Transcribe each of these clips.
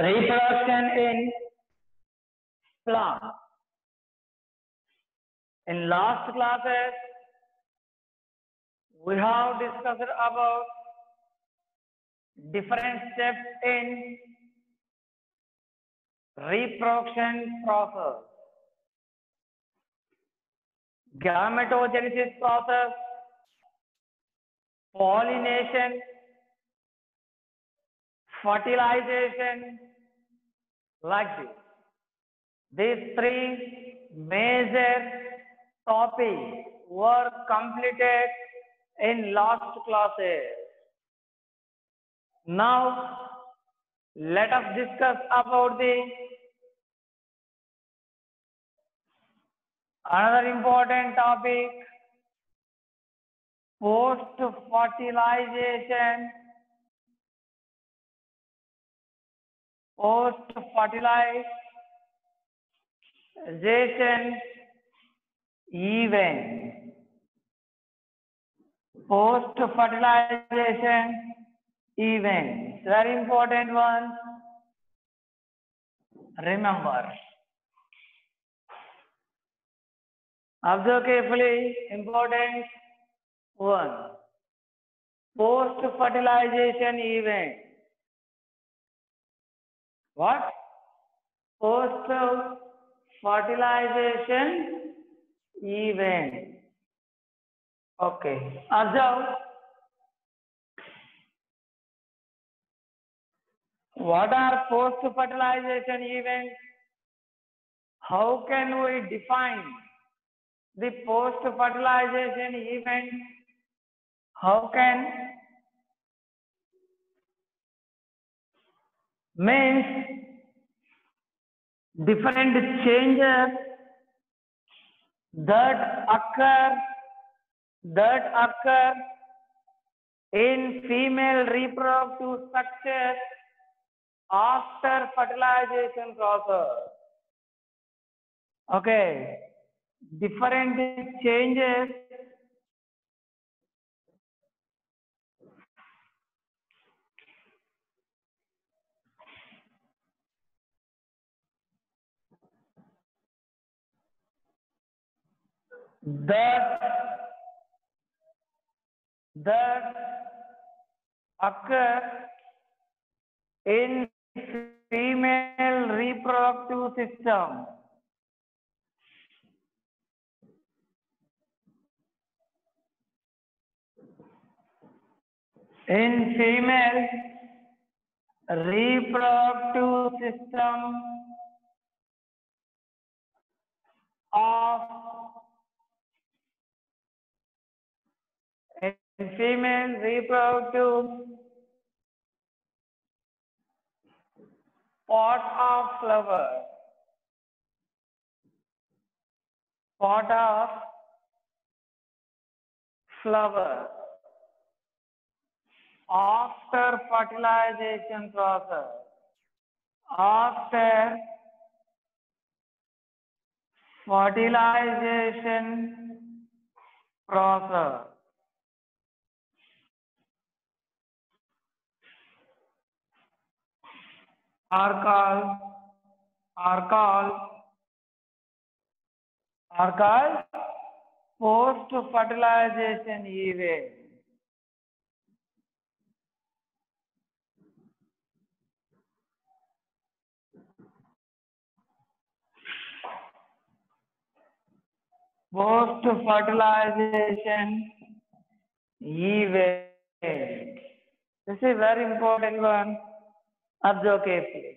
Reproduction in plant. In last classes, we have discussed about different steps in reproduction process. Gametogenesis process, pollination, fertilization, like this. These three major topics were completed in last classes. Now, let us discuss about the another important topic, post-fertilization. Post-fertilization event. Post-fertilization event. Very important one. Remember. Observe carefully. Important one. Post-fertilization event. What? Post-fertilization event. Okay. Observe. What are post-fertilization events? How can we define the post-fertilization event? How can? Means different changes that occur in female reproductive structure after fertilization process. Okay, different changes that occur in female reproductive system. In female reproductive system of female reproductive pot of flower after fertilization process. After fertilization process. Are called post-fertilization event. Post-fertilization event. This is very important one. Observe carefully.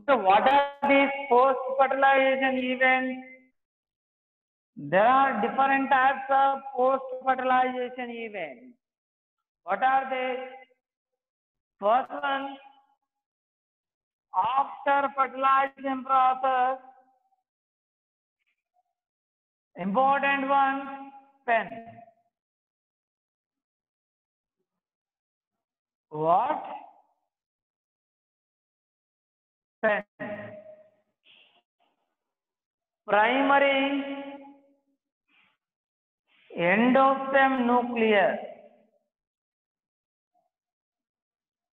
So what are these post-fertilization events? There are different types of post-fertilization events. What are they? First one, after fertilization process, important one, pen. What? Pen. Primary endostem nucleus.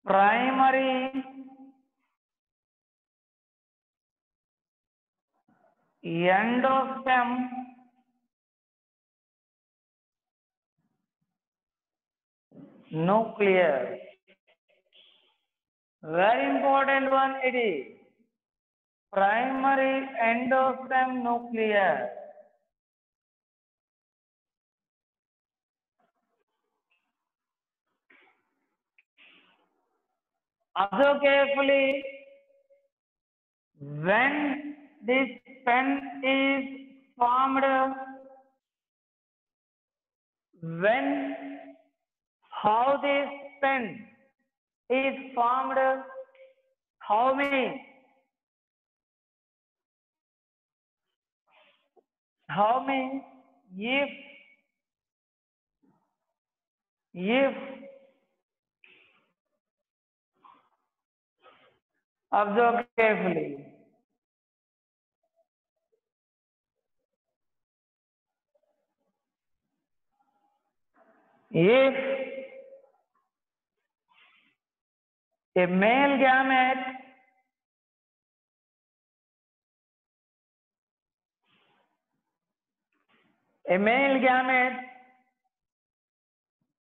Primary endostem nucleus. Very important one it is. Primary endostem nucleus. Observe carefully. When this pen is formed, how this pen is formed, how many if observe carefully. If a male gamete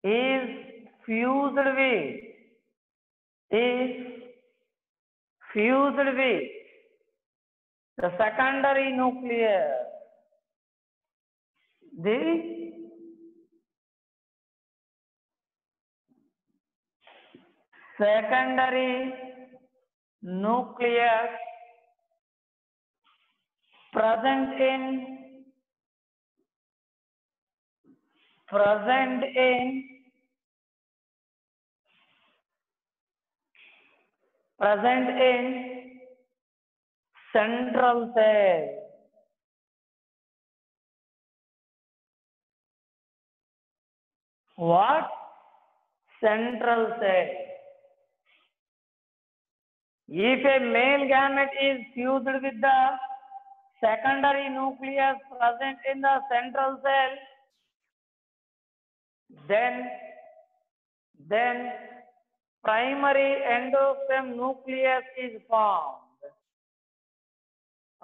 is fused with the secondary nucleus. The secondary nucleus present in central cell. What? Central cell. If a male gamete is fused with the secondary nucleus present in the central cell, then primary endostem nucleus is formed.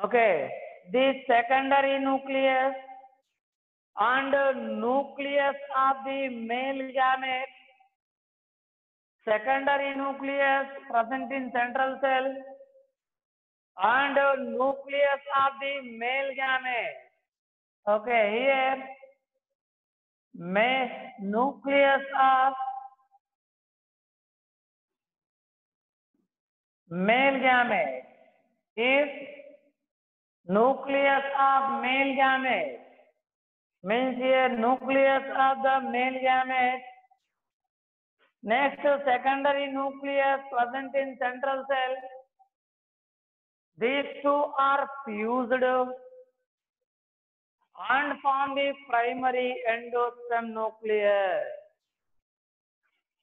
Okay, this secondary nucleus and nucleus of the male gamete, secondary nucleus present in central cell and nucleus of the male gamete. Okay, here nucleus of male gamete. If nucleus of male gamete means here nucleus of the male gamete, next secondary nucleus present in central cell, these two are fused and form the primary endostem nucleus.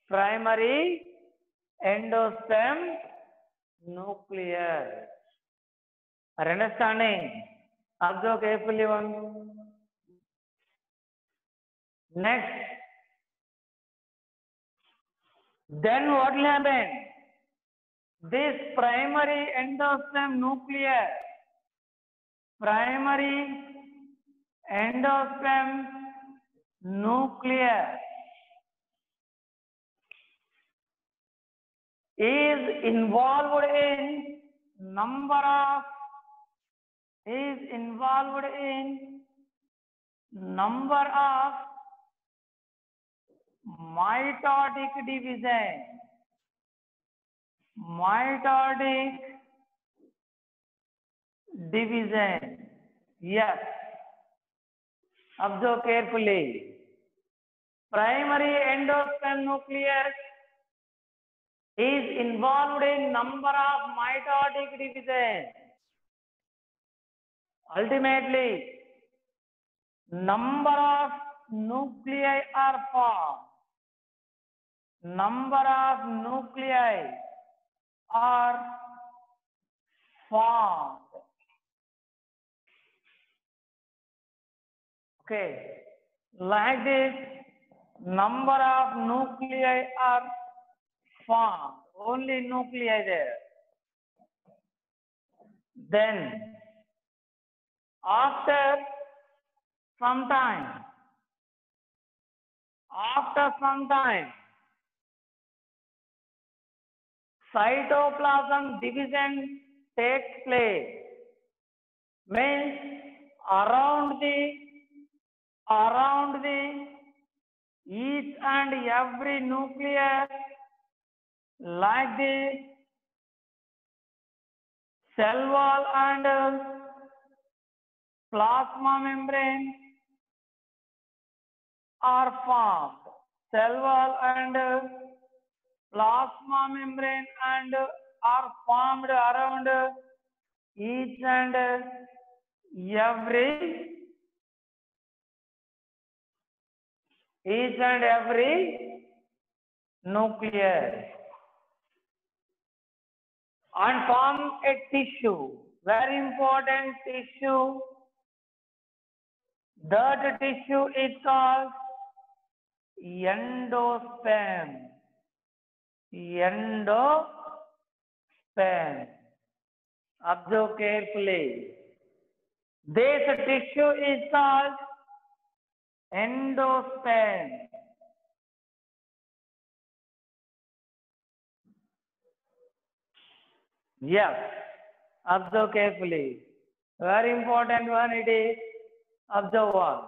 Primary endostem nucleus. Are you understanding? Observe carefully one. Next. Then what will happen? This primary endostem nucleus is involved in number of mitotic division. Yes. Observe carefully. Primary endosperm nucleus is involved in number of mitotic division. Ultimately, number of nuclei are formed. Number of nuclei are formed. Okay, like this, number of nuclei are formed. Only nuclei there. Then, after some time, cytoplasm division takes place. Means around the each and every nucleus, like this, cell wall and plasma membrane are formed. Cell wall and plasma membrane and are formed around each and every nucleus and form a tissue. Very important tissue. That tissue is called endosperm. Endosperm. Observe carefully. This tissue is called endosperm. Yes. Observe carefully. Very important one it is. Observe one.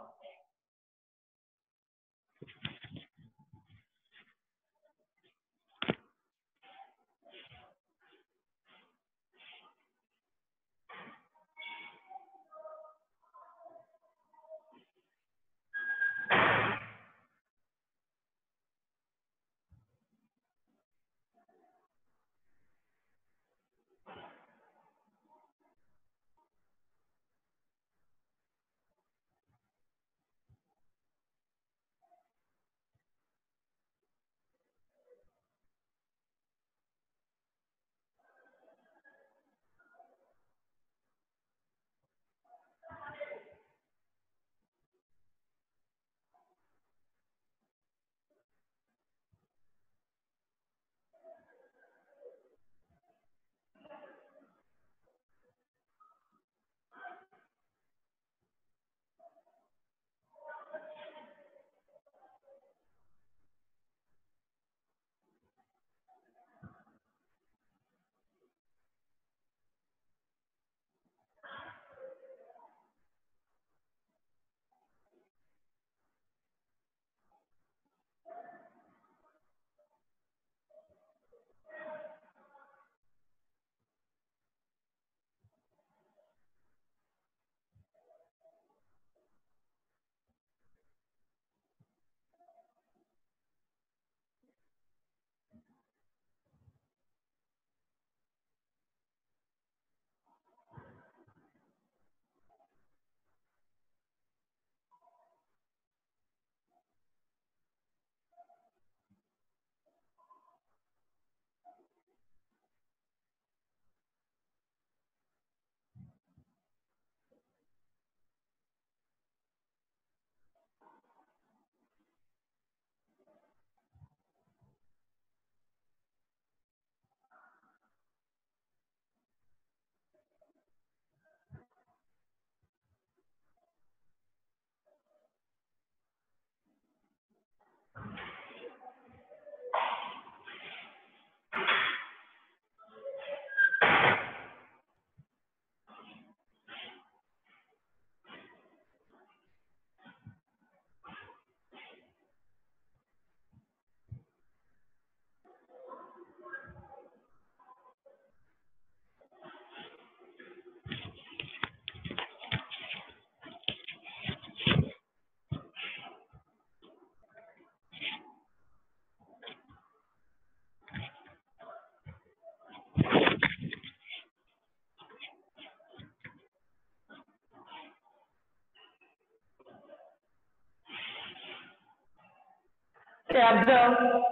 observe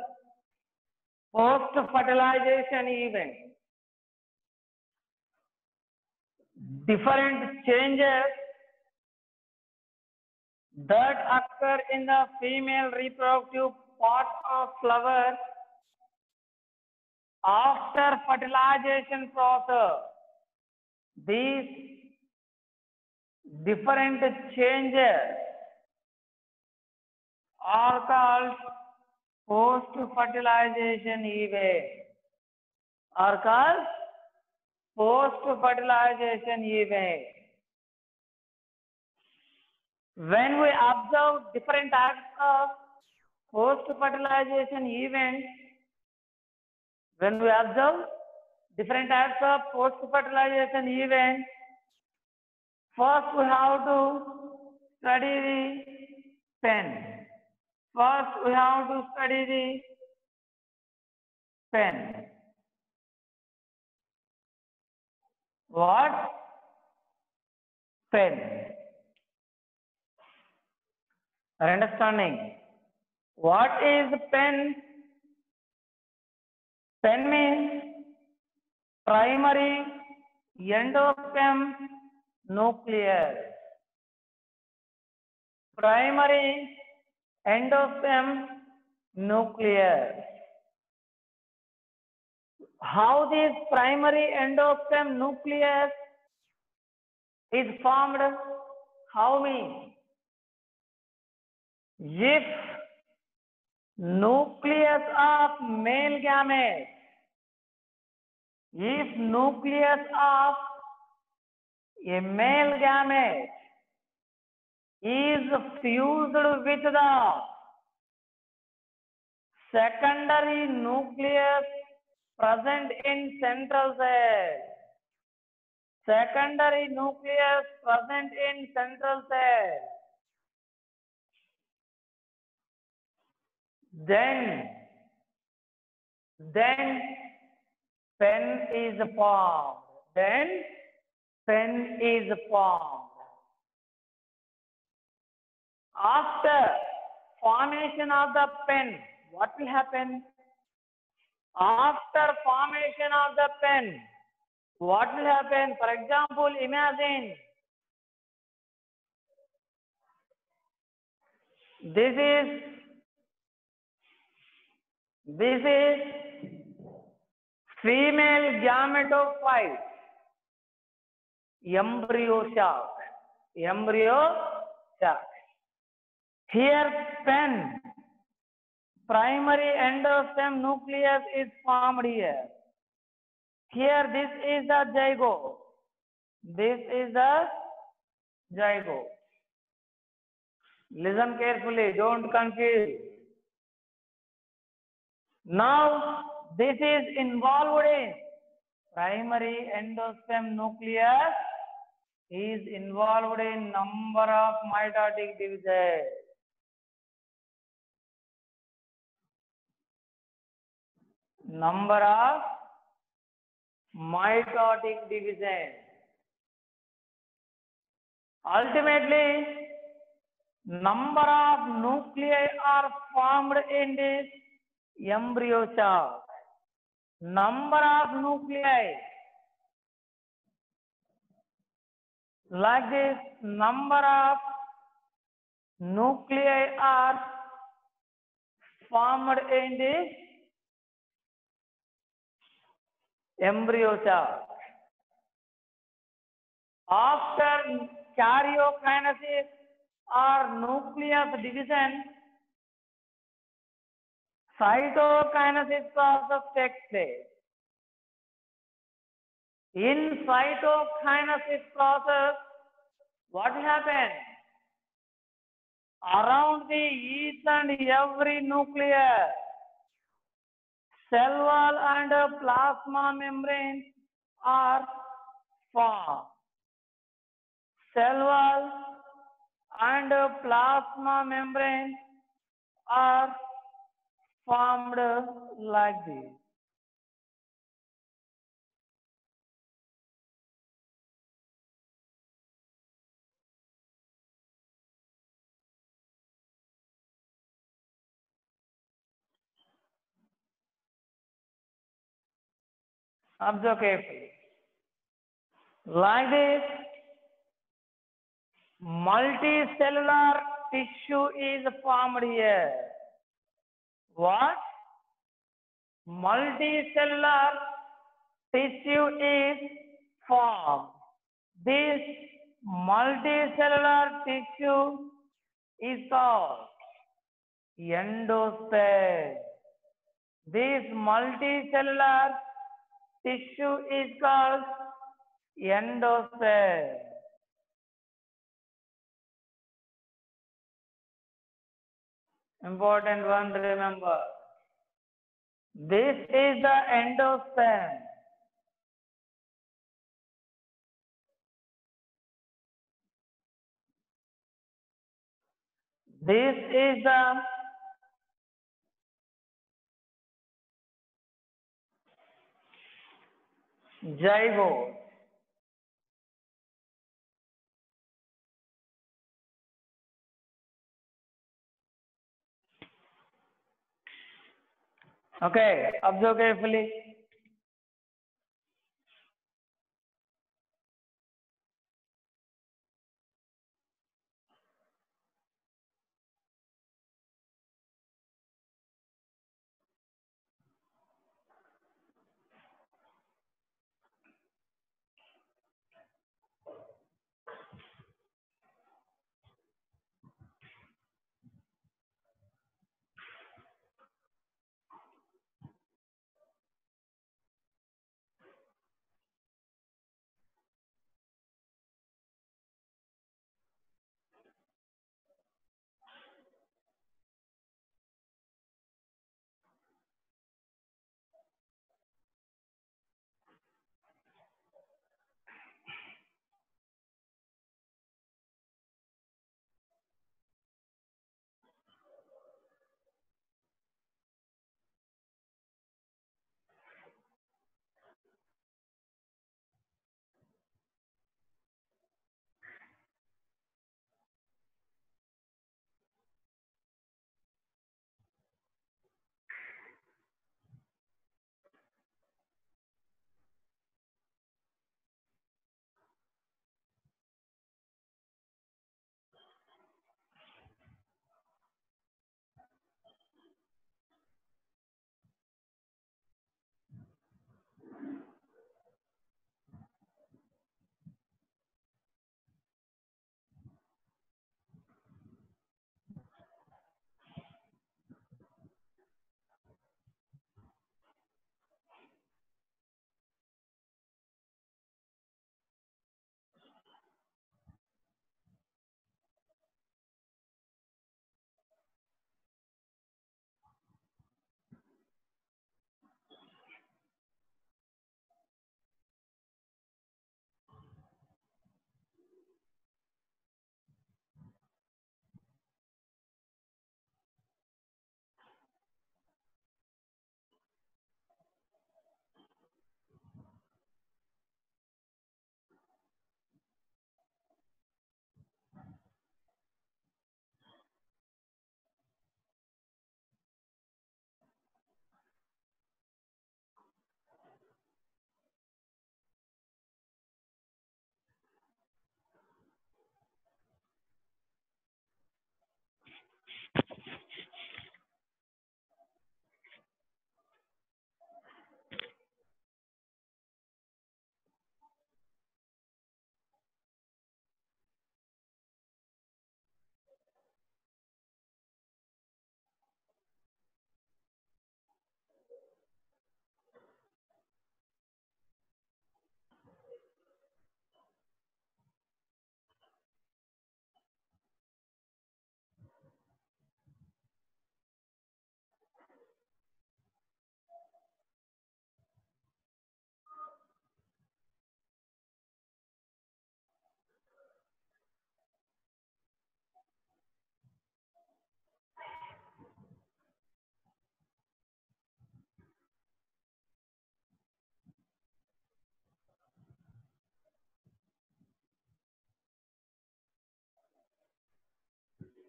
post-fertilization event. Different changes that occur in the female reproductive part of flower after fertilization process. These different changes are called post-fertilization event. Are called post-fertilization event. When we observe different acts of post-fertilization event, when we observe different acts of post-fertilization event, first we have to study the pen. First we have to study the pen. What? Pen. Are you understanding? What is pen? Pen means primary endosperm nucleus. Primary endosperm nucleus. How this primary endosperm nucleus is formed? How means? If nucleus of male gamete, if nucleus of a male gamete is fused with the secondary nucleus present in central cell, secondary nucleus present in central cell, then pen is formed. Then pen is formed. After formation of the pen, what will happen? After formation of the pen, what will happen? For example, imagine this is female gametophyte, embryo sac, embryo sac. Here pen, primary endosperm nucleus is formed here. Here this is the zygote. This is the zygote. Listen carefully, don't confuse. Now this is involved in primary endosperm nucleus is involved in number of mitotic divisions. Number of mitotic divisions. Ultimately, number of nuclei are formed in this embryo sac. Number of nuclei, like this, number of nuclei are formed in this embryo sac. After karyokinesis or nucleus division, cytokinesis process takes place. In cytokinesis process, what happens? Around the each and every nucleus, cell wall and plasma membrane are formed. Cell wall and plasma membrane are formed like this. Observe carefully. Like this, multicellular tissue is formed here. What? Multicellular tissue is formed. This multicellular tissue is called endosperm. This multicellular tissue is called endosperm. Important one, remember. This is the endosperm. This is the zygote. Okay, observe carefully.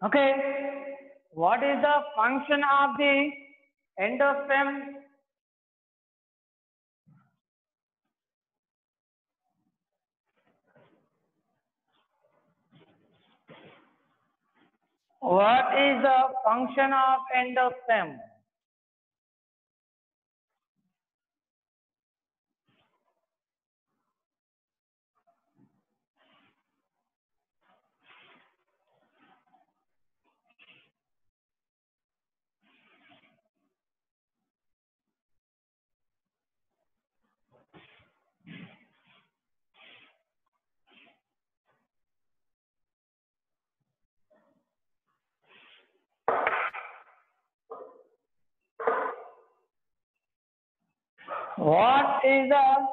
Okay, what is the function of the endosperm? What is the function of endosperm? What is the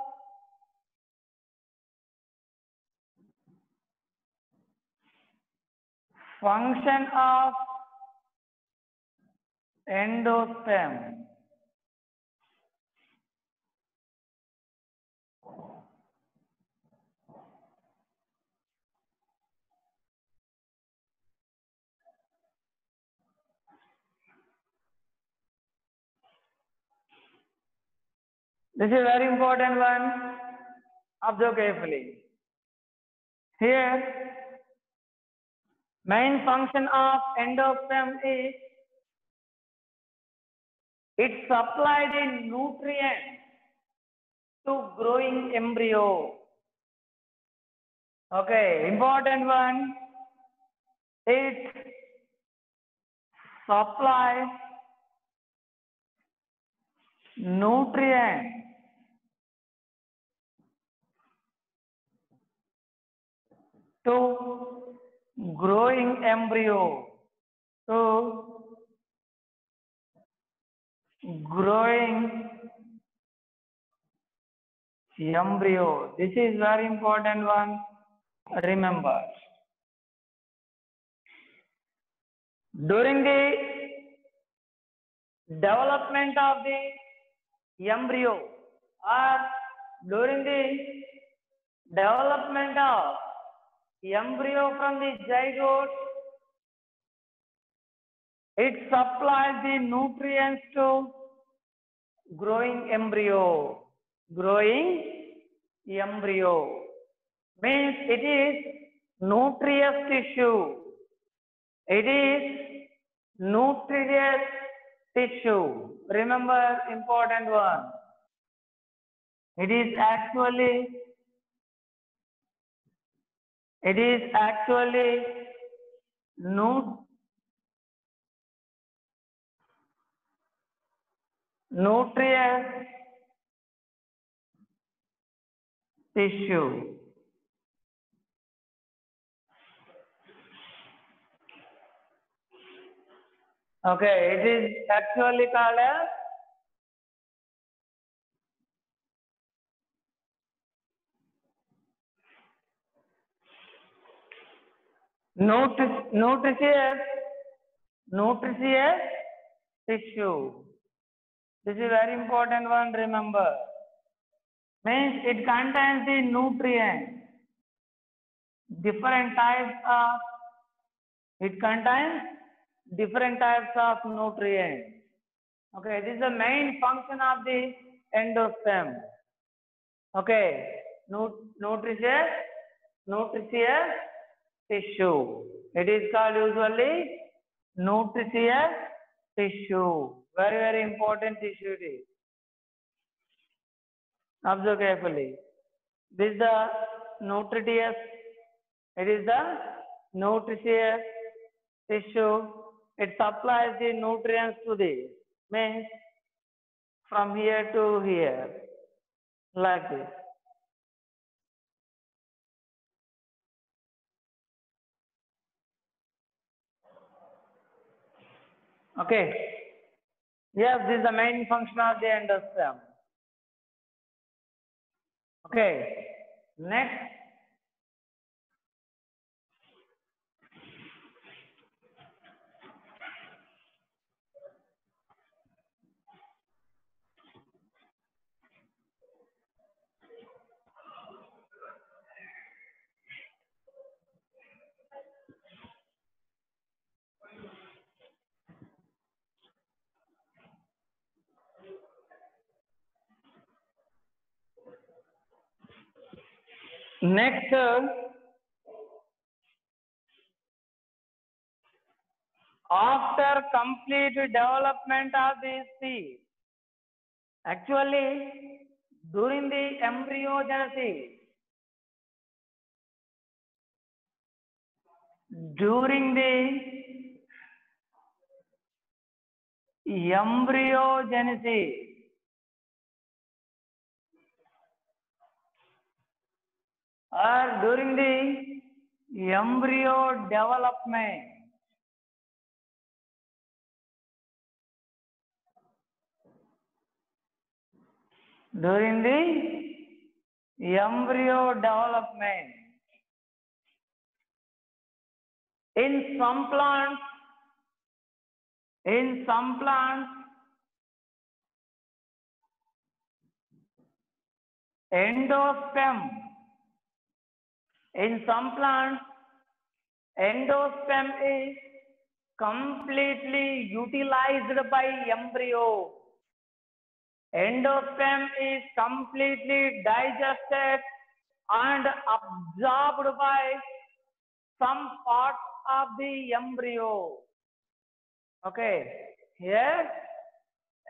function of endosperm? This is a very important one. Observe carefully. Here, main function of endosperm is it supplies the nutrients to growing embryo. Okay, important one. It supplies nutrients to growing embryo. To growing embryo. This is very important one. Remember. During the development of the embryo or during the development of embryo from the zygote, it supplies the nutrients to growing embryo. Growing embryo means it is nutritious tissue. It is nutritious tissue. Remember, important one. It is actually nutritious tissue. Okay, it is actually called as nutritious tissue. This is very important one. Remember, means it contains the nutrients. Different types of it contains different types of nutrients. Okay, this is the main function of the endosperm. Okay, nutritious tissue. It is called usually nutritious tissue. Very, very important tissue it is. Observe carefully. This is the nutritious. It is the nutritious tissue. It supplies the nutrients to the means from here to here, like this. Okay. Yes, this is the main function of the endosperm. Okay. Next. Next, after complete development of these seeds. Actually, during the embryogenesis, during the embryogenesis, or during the embryo development, during the embryo development, in some plants, endosperm, in some plants, endosperm is completely utilized by embryo. Endosperm is completely digested and absorbed by some parts of the embryo. Okay, here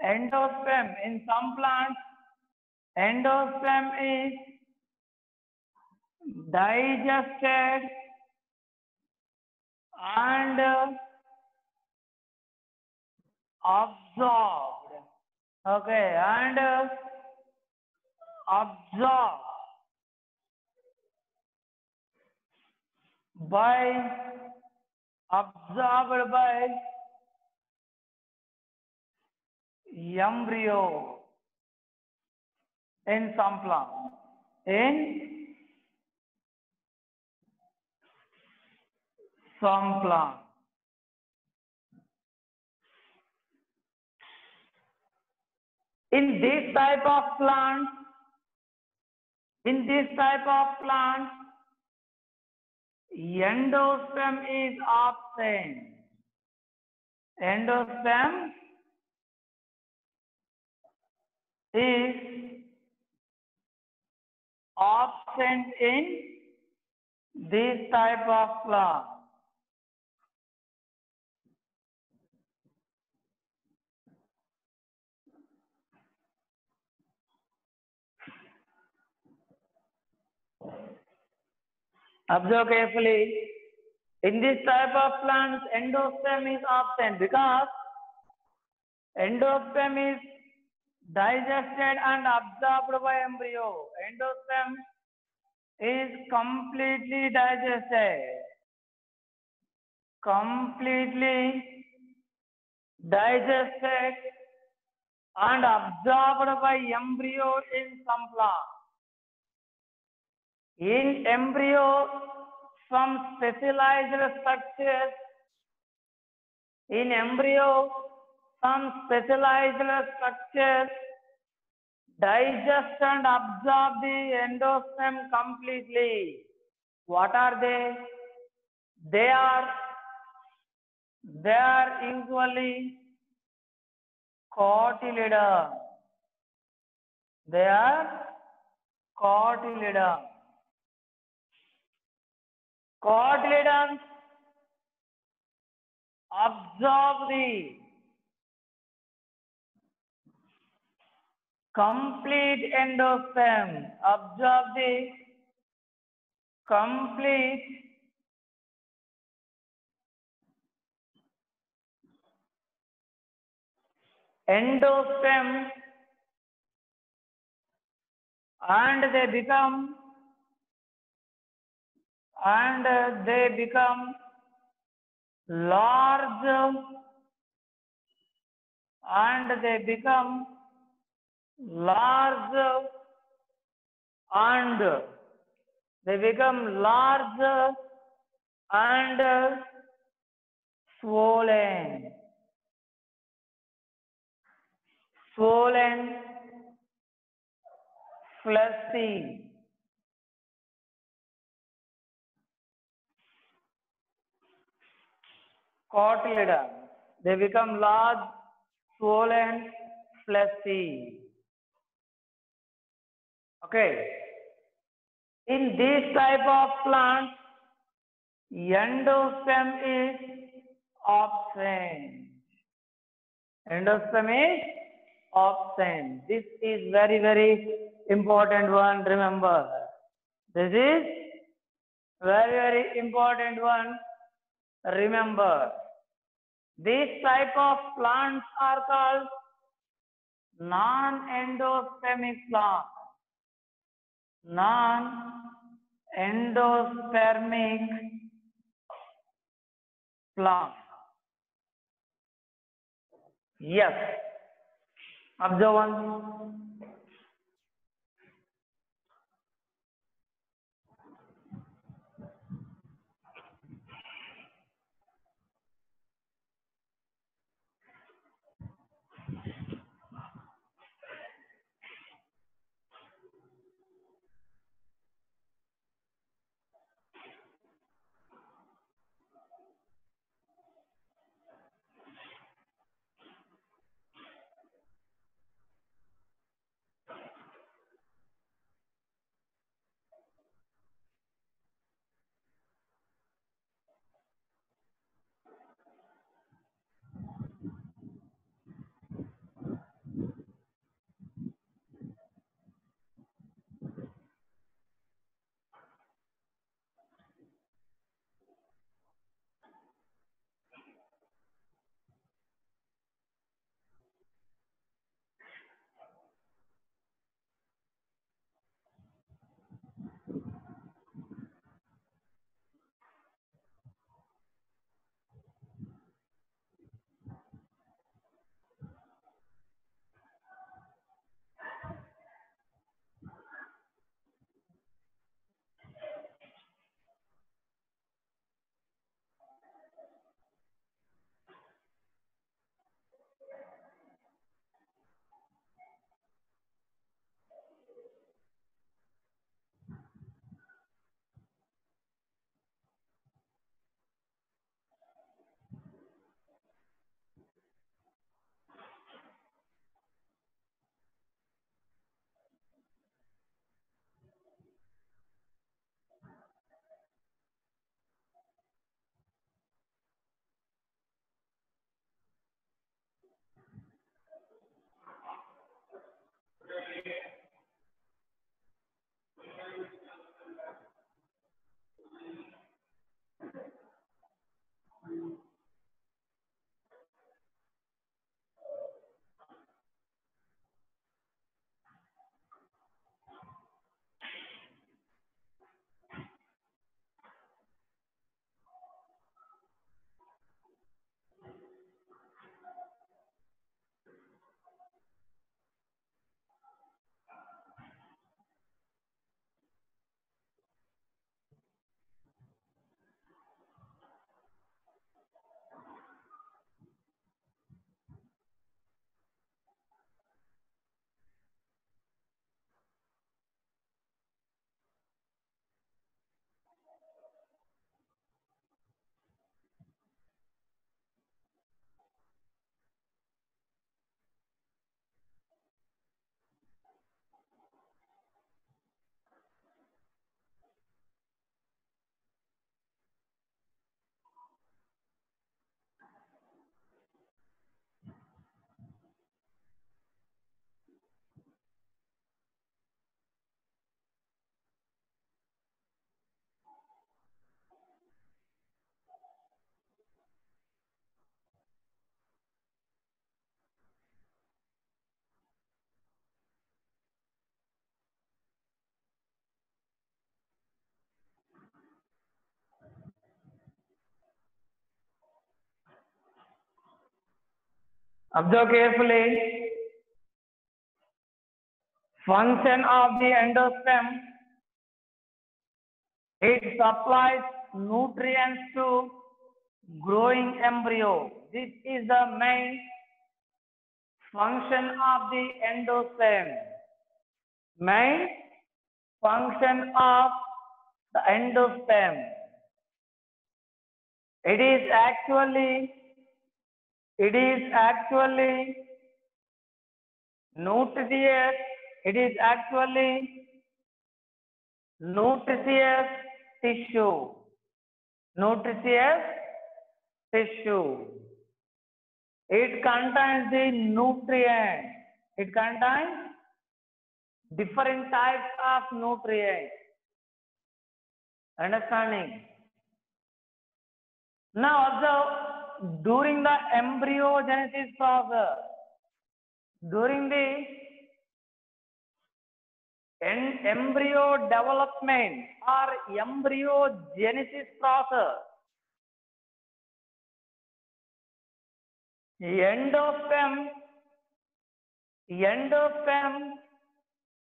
endosperm, in some plants, endosperm is digested and absorbed. Okay, and absorbed by embryo in some plants. In some plants. In this type of plants, endosperm is absent. Endosperm is absent in this type of plant. Observe carefully. In this type of plants, endosperm is absent because endosperm is digested and absorbed by embryo. Endosperm is completely digested, and absorbed by embryo in some plants. In embryo, some specialized structures digest and absorb the endosperm completely. What are they? They are usually cotyledons. They are cotyledons. Cotyledons absorb the complete endosperm, absorb the complete endosperm, and they become large, and they become large and swollen, fleshy. Cotyledon. They become large, swollen, fleshy. Okay. In this type of plants, endosperm is absent. Endosperm is absent. This is very, very important one. Remember, this is very, very important one. Remember, these type of plants are called non-endospermic plants. Non-endospermic plant. Yes. Observe one. Observe carefully. Function of the endosperm. It supplies nutrients to growing embryo. This is the main function of the endosperm. Main function of the endosperm. It is actually nutritious. It is actually nutritious tissue. Nutritious tissue. It contains the nutrients. It contains different types of nutrients. Understanding? Now observe, during the embryogenesis process, during the embryo development or embryogenesis process, endosperm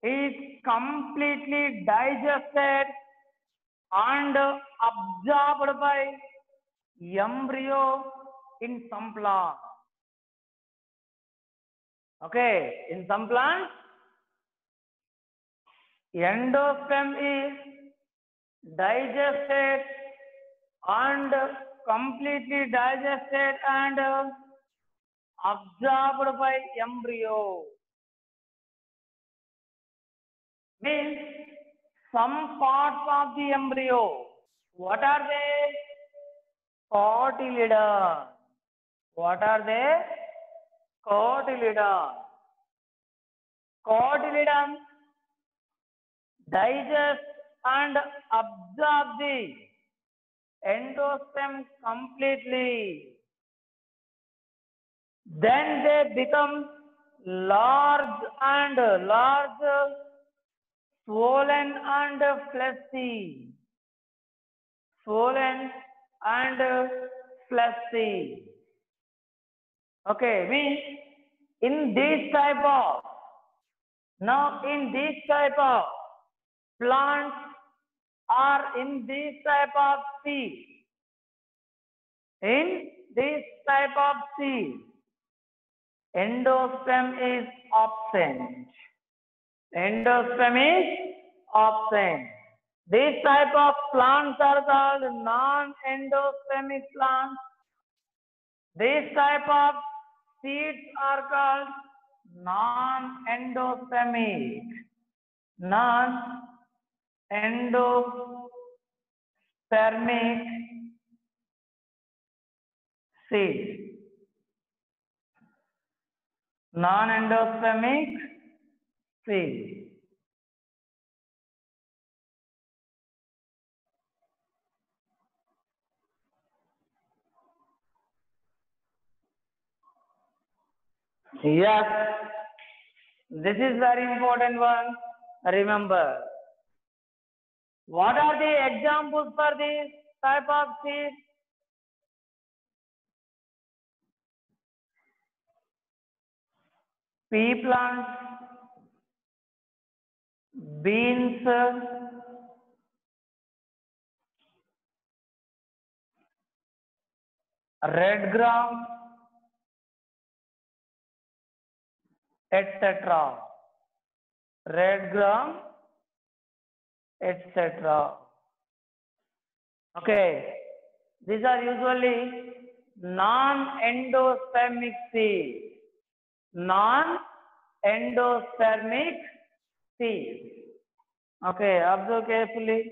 is completely digested and absorbed by embryo in some plants. Okay, in some plants, endosperm is digested and completely digested and absorbed by embryo. Means some parts of the embryo. What are they? Cotyledon. What are they? Cotyledon. Cotyledon digest and absorb the endosperm completely. Then they become large, swollen and fleshy. Swollen and fleshy. Okay, means in this type of plants or in this type of seed, endosperm is absent. Endosperm is absent. This type of plants are called non-endospermic plants. This type of seeds are called non-endospermic. Non-endospermic seeds. Non-endospermic seeds. Yes, this is very important one. Remember, what are the examples for this type of seed? Pea plants, beans, red gram, etc. Red gram, etc. Okay, these are usually non-endospermic seeds. Non-endospermic seeds. Okay, observe carefully.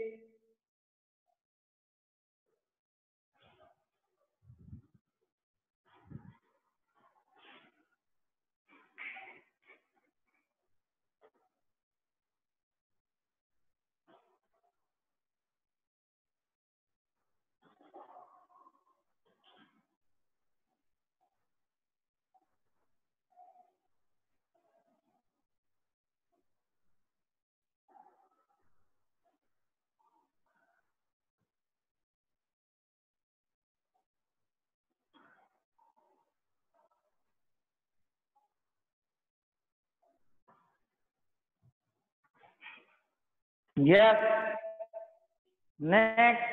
Yes. Next.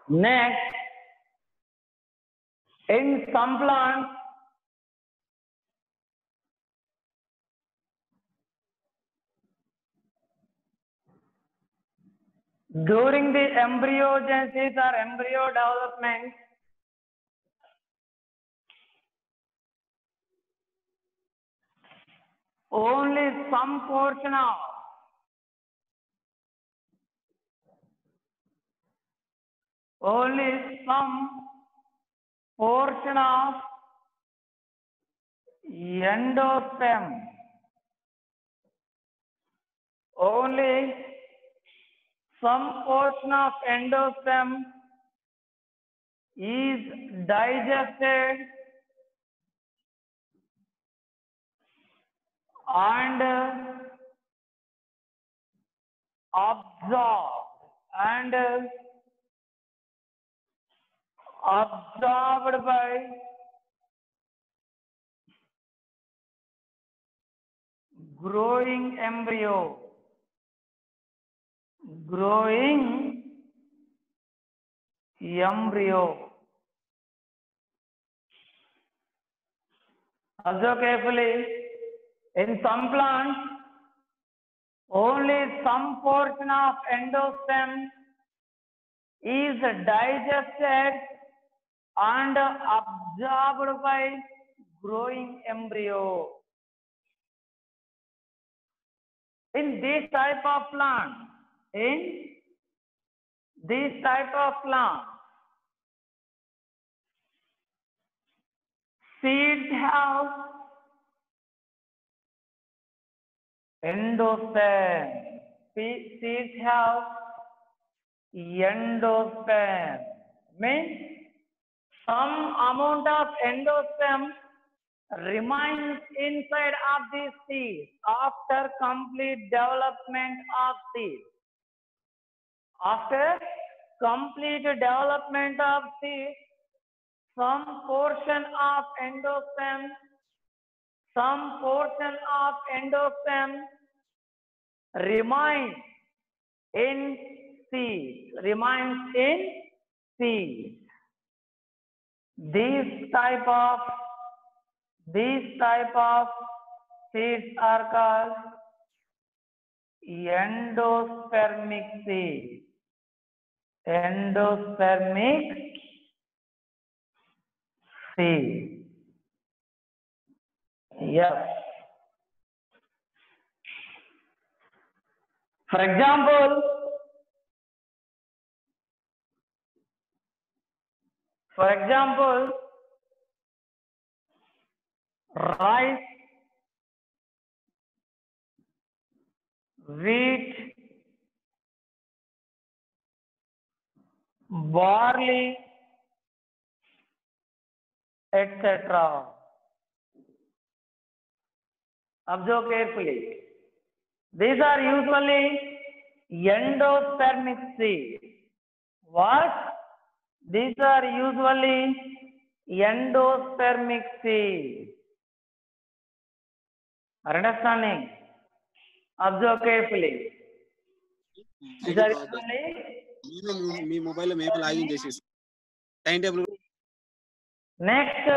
Next, in some plants, during the embryogenesis or embryo development, only some portion of endosperm, only some portion of endosperm is digested and absorbed by growing embryo. Observe carefully. In some plants, only some portion of endosperm is digested and absorbed by growing embryo. In this type of plant, seeds have endosperm. Seeds have endosperm. Means some amount of endosperm remains inside of the seed after complete development of seed. After complete development of seed, some portion of endosperm remains in seed. These type of seeds are called endospermic seeds. Yes. For example, rice, wheat, barley, etc. Observe carefully. These are usually endospermic seeds. What? These are usually endospermic seeds. Are understanding? Observe carefully. These are usually. మీ మొబైల్లో మేము login చేసేసి time table. Next,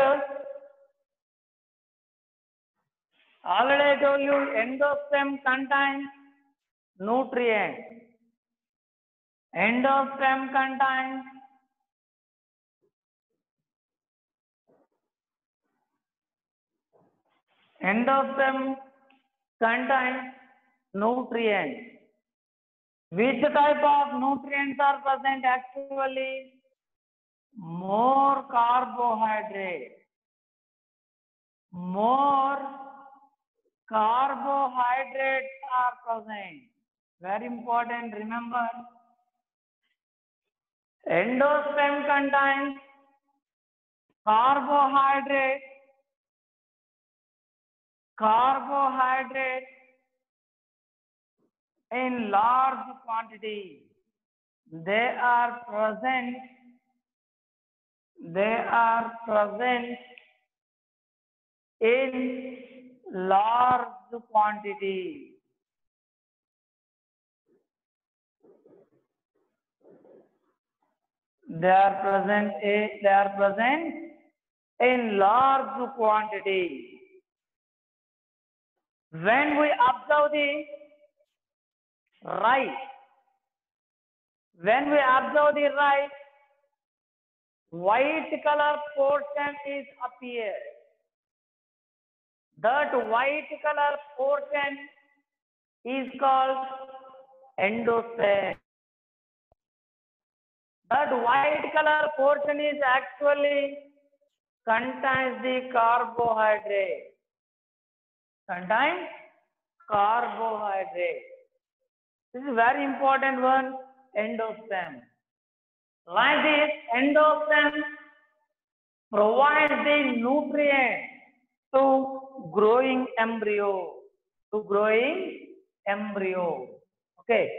already I told you endosperm contains nutrients. Endosperm contains nutrients. Which type of nutrients are present? Actually, more carbohydrates. Are present. Very important, remember. Endosperm contains carbohydrates in large quantity. They are present in large quantity. They are present in large quantity. When we observe the rice, white color portion is appeared. That white color portion is called endosperm. That white color portion is actually contains the carbohydrate. Contains carbohydrate. This is very important one, endosperm. Like this, endosperm provides the nutrient to growing embryo. Okay.